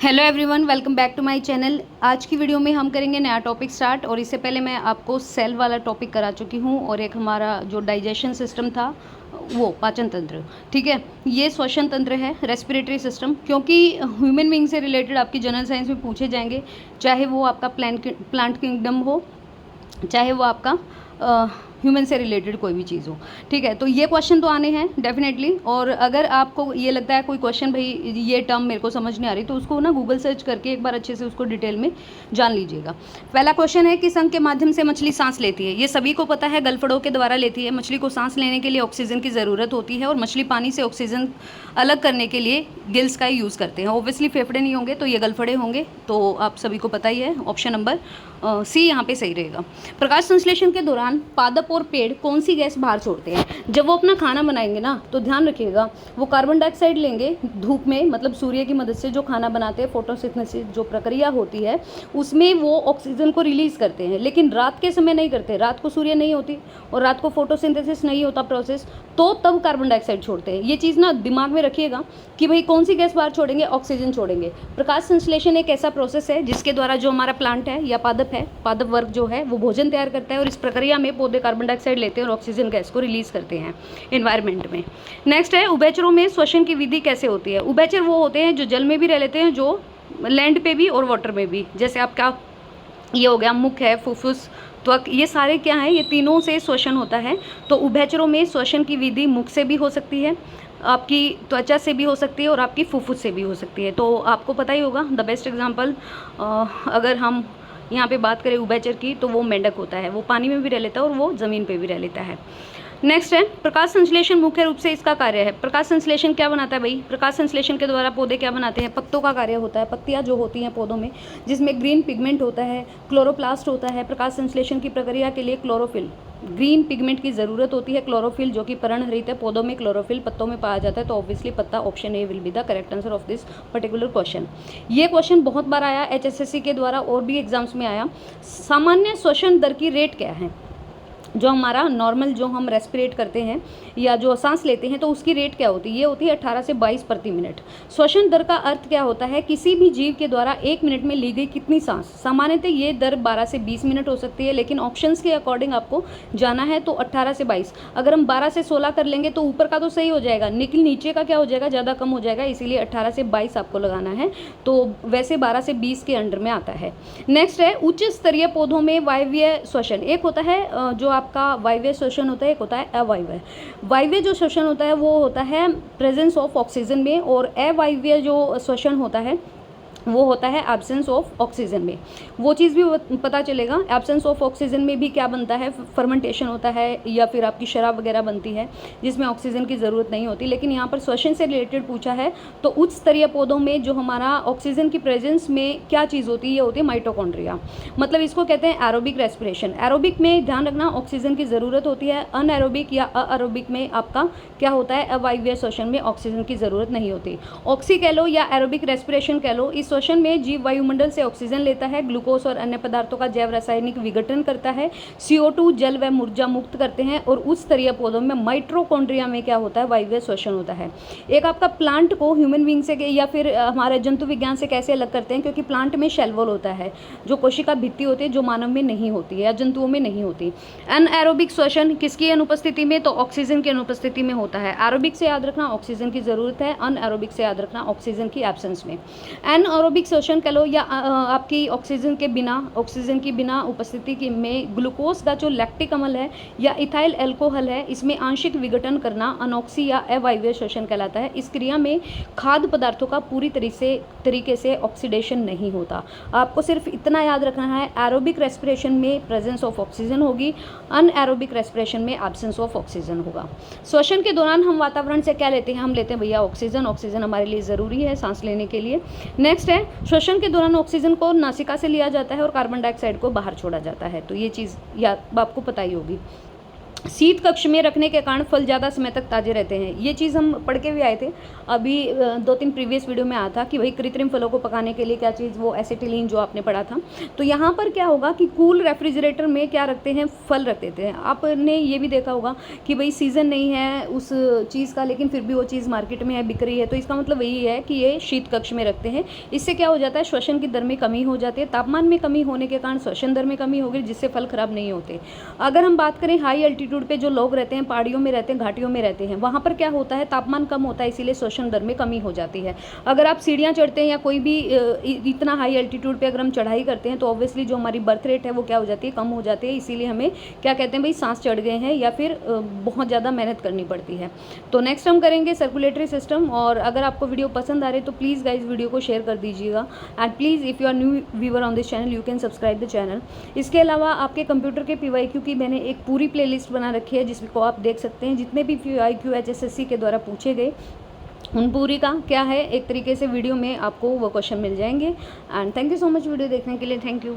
Hello everyone, welcome back to my channel. आज की video में हम करेंगे नया टॉपिक स्टार्ट। और इससे पहले मैं आपको सेल वाला टॉपिक करा चुकी हूँ और एक हमारा जो डाइजेशन सिस्टम था वो पाचन तंत्र। ठीक है, ये श्वसन तंत्र है, रेस्पिरेटरी सिस्टम, क्योंकि ह्यूमन बीइंग से रिलेटेड आपकी जनरल साइंस में पूछे जाएंगे, चाहे वो आपका प्लांट किंगडम हो, चाहे वो आपका ह्यूमन से रिलेटेड कोई भी चीज़ हो। ठीक है, तो ये क्वेश्चन तो आने हैं डेफिनेटली। और अगर आपको ये लगता है कोई क्वेश्चन भाई ये टर्म मेरे को समझ नहीं आ रही, तो उसको ना गूगल सर्च करके एक बार अच्छे से उसको डिटेल में जान लीजिएगा। पहला क्वेश्चन है, किस अंग के माध्यम से मछली सांस लेती है? ये सभी को पता है, गलफड़ों के द्वारा लेती है। मछली को सांस लेने के लिए ऑक्सीजन की ज़रूरत होती है और मछली पानी से ऑक्सीजन अलग करने के लिए गिल्स का यूज़ करते हैं। ऑब्वियसली फेफड़े नहीं होंगे तो ये गलफड़े होंगे, तो आप सभी को पता ही है। ऑप्शन नंबर सी यहाँ पे सही रहेगा। प्रकाश संश्लेषण के दौरान पादप और पेड़ कौन सी गैस बाहर छोड़ते हैं? जब वो अपना खाना बनाएंगे ना, तो ध्यान रखिएगा, वो कार्बन डाइऑक्साइड लेंगे धूप में, मतलब सूर्य की मदद से जो खाना बनाते हैं, फोटोसिंथेसिस जो प्रक्रिया होती है उसमें वो ऑक्सीजन को रिलीज करते हैं। लेकिन रात के समय नहीं करते, रात को सूर्य नहीं होती और रात को फोटोसिंथेसिस नहीं होता प्रोसेस, तो तब कार्बन डाइऑक्साइड छोड़ते हैं। ये चीज़ ना दिमाग में रखिएगा कि भाई कौन सी गैस बाहर छोड़ेंगे? ऑक्सीजन छोड़ेंगे। प्रकाश संश्लेषण एक ऐसा प्रोसेस है जिसके द्वारा जो हमारा प्लांट है या पादप है, पादप वर्ग जो है, वो भोजन तैयार करता है और इस प्रक्रिया में पौधे कार्बन डाइऑक्साइड लेते हैं और ऑक्सीजन गैस को रिलीज करते हैं एनवायरनमेंट में। नेक्स्ट है, उभयचरों में श्वसन की विधि कैसे होती है? उभयचर वो होते हैं जो जल में भी रह लेते हैं, जो लैंड पे भी और वाटर में भी। जैसे आपका ये हो गया मुख है, फुफ्फुस, त्वक, ये सारे क्या हैं? ये तीनों से श्वसन होता है। तो उभयचरों में श्वसन की विधि मुख से भी हो सकती है, आपकी त्वचा से भी हो सकती है और आपकी फुफ्फुस से भी हो सकती है। तो आपको पता ही होगा, द बेस्ट एग्जांपल अगर हम यहाँ पे बात करें उभयचर की, तो वो मेंढक होता है। वो पानी में भी रह लेता है और वो ज़मीन पे भी रह लेता है। नेक्स्ट है, प्रकाश संश्लेषण मुख्य रूप से इसका कार्य है। प्रकाश संश्लेषण क्या बनाता है भाई? प्रकाश संश्लेषण के द्वारा पौधे क्या बनाते हैं? पत्तों का कार्य होता है। पत्तियां जो होती हैं पौधों में, जिसमें ग्रीन पिगमेंट होता है, क्लोरोप्लास्ट होता है। प्रकाश संश्लेषण की प्रक्रिया के लिए क्लोरोफिल, ग्रीन पिगमेंट की ज़रूरत होती है। क्लोरोफिल जो कि पर्णहरित है, पौधों में क्लोरोफिल पत्तों में पाया जाता है। तो ऑब्वियसली पत्ता, option A will be the correct answer of this particular question. ये क्वेश्चन बहुत बार आया HSSC के द्वारा और भी एग्जाम्स में आया। सामान्य श्वसन दर की रेट क्या है? जो हमारा नॉर्मल जो हम रेस्पिरेट करते हैं या जो सांस लेते हैं, तो उसकी रेट क्या होती है? ये होती है 18 से 22 प्रति मिनट। श्वसन दर का अर्थ क्या होता है? किसी भी जीव के द्वारा 1 मिनट में ली गई कितनी सांस। सामान्यतः ये दर 12 से 20 मिनट हो सकती है, लेकिन ऑप्शंस के अकॉर्डिंग आपको जाना है तो 18 से 22। अगर हम 12 से 16 कर लेंगे तो ऊपर का तो सही हो जाएगा, लेकिन नीचे का क्या हो जाएगा? ज़्यादा कम हो जाएगा, इसीलिए 18 से 22 आपको लगाना है। तो वैसे 12 से 20 के अंडर में आता है। नेक्स्ट है, उच्च स्तरीय पौधों में वायवीय श्वसन। एक होता है जो आपका वायवीय श्वसन होता है, एक होता है अवायवीय। वायवीय जो श्वसन होता है वो होता है प्रेजेंस ऑफ ऑक्सीजन में, और अवायवीय जो श्वसन होता है वो होता है एब्सेंस ऑफ ऑक्सीजन में। वो चीज़ भी पता चलेगा। एब्सेंस ऑफ ऑक्सीजन में भी क्या बनता है? फर्मेंटेशन होता है या फिर आपकी शराब वगैरह बनती है जिसमें ऑक्सीजन की ज़रूरत नहीं होती। लेकिन यहाँ पर श्वसन से रिलेटेड पूछा है, तो उच्च स्तरीय पौधों में जो हमारा ऑक्सीजन की प्रेजेंस में क्या चीज़ होती है? ये होती है माइटोकॉन्ड्रिया। मतलब इसको कहते हैं एरोबिक रेस्पिरेशन। एरोबिक में ध्यान रखना ऑक्सीजन की ज़रूरत होती है, अनएरोबिक या अएरोबिक में आपका क्या होता है? अवायवीय श्वसन में ऑक्सीजन की ज़रूरत नहीं होती। ऑक्सी कह लो या एरोबिक रेस्पिरेशन कह लो, इस श्वसन में जीव वायुमंडल से ऑक्सीजन लेता है, ग्लूकोज और अन्य पदार्थों का जैव रासायनिक विघटन करता है, CO2 जल व ऊर्जा मुक्त करते हैं। और उच्च स्तरीय पौधों में माइटोकॉन्ड्रिया में क्या होता है? वायवीय श्वसन होता है। एक आपका प्लांट को ह्यूमन बीइंग से या फिर हमारे जंतु विज्ञान से कैसे अलग करते हैं? क्योंकि प्लांट में शेल वॉल होता है, जो कोशिका भित्ति होती है, जो मानव में नहीं होती है या जंतुओं में नहीं होती। अनएरोबिक श्वसन किसकी अनुपस्थिति में? तो ऑक्सीजन की अनुपस्थिति में होता है। एरोबिक से याद रखना ऑक्सीजन की जरूरत है, अनएरोबिक से याद रखना ऑक्सीजन की एब्सेंस में। एनएरोबिक श्वसन कह लो या आपकी ऑक्सीजन की बिना उपस्थिति में ग्लूकोज का जो लैक्टिक अम्ल है या इथाइल अल्कोहल है, इसमें आंशिक विघटन करना अनॉक्सी या अवायवीय श्वसन कहलाता है। इस क्रिया में खाद्य पदार्थों का पूरी तरीके से ऑक्सीडेशन नहीं होता। आपको सिर्फ इतना याद रखना है, एरोबिक रेस्पिरेशन में प्रेजेंस ऑफ ऑक्सीजन होगी, अनएरोबिक रेस्पिरेशन में एब्सेंस ऑफ ऑक्सीजन होगा। श्वसन के दौरान हम वातावरण से क्या लेते हैं? हम लेते हैं भैया ऑक्सीजन। ऑक्सीजन हमारे लिए ज़रूरी है सांस लेने के लिए। नेक्स्ट है, श्वसन के दौरान ऑक्सीजन को नासिका से लिया जाता है और कार्बन डाइऑक्साइड को बाहर छोड़ा जाता है। तो ये चीज़ या आपको पता ही होगी। शीत कक्ष में रखने के कारण फल ज़्यादा समय तक ताज़े रहते हैं। ये चीज़ हम पढ़ के भी आए थे, अभी 2-3 प्रीवियस वीडियो में आया था कि भाई कृत्रिम फलों को पकाने के लिए क्या चीज़, वो एसिटिलीन जो आपने पढ़ा था। तो यहाँ पर क्या होगा कि कूल रेफ्रिजरेटर में क्या रखते हैं, फल रख देते हैं। आपने ये भी देखा होगा कि भाई सीज़न नहीं है उस चीज़ का, लेकिन फिर भी वो चीज़ मार्केट में है, बिक रही है, तो इसका मतलब यही है कि ये शीत कक्ष में रखते हैं। इससे क्या हो जाता है, श्वसन की दर में कमी हो जाती है। तापमान में कमी होने के कारण श्वसन दर में कमी होगी, जिससे फल खराब नहीं होते। अगर हम बात करें हाई एल्टीट्यूड पे जो लोग रहते हैं, पहाड़ियों में रहते हैं, घाटियों में रहते हैं, वहाँ पर क्या होता है, तापमान कम होता है, इसीलिए श्वसन दर में कमी हो जाती है। अगर आप सीढ़ियाँ चढ़ते हैं या कोई भी इतना हाई एल्टीट्यूड पे अगर हम चढ़ाई करते हैं, तो ऑब्वियसली जो हमारी बर्थ रेट है वो क्या हो जाती है, कम हो जाती है। इसीलिए हमें क्या कहते हैं भाई, सांस चढ़ गए हैं या फिर बहुत ज़्यादा मेहनत करनी पड़ती है। तो नेक्स्ट हम करेंगे सर्कुलेटरी सिस्टम। और अगर आपको वीडियो पसंद आ रही है तो प्लीज़ गाइज वीडियो को शेयर कर दीजिएगा, and please if you are new viewer on this channel you can subscribe the channel. इसके अलावा आपके कंप्यूटर के PYQ की मैंने एक पूरी प्लेलिस्ट बना रखी है, जिसको आप देख सकते हैं। जितने भी PYQ HSSC के द्वारा पूछे गए उन पूरी का क्या है, एक तरीके से वीडियो में आपको वो क्वेश्चन मिल जाएंगे। And thank you so much video देखने के लिए, थैंक यू।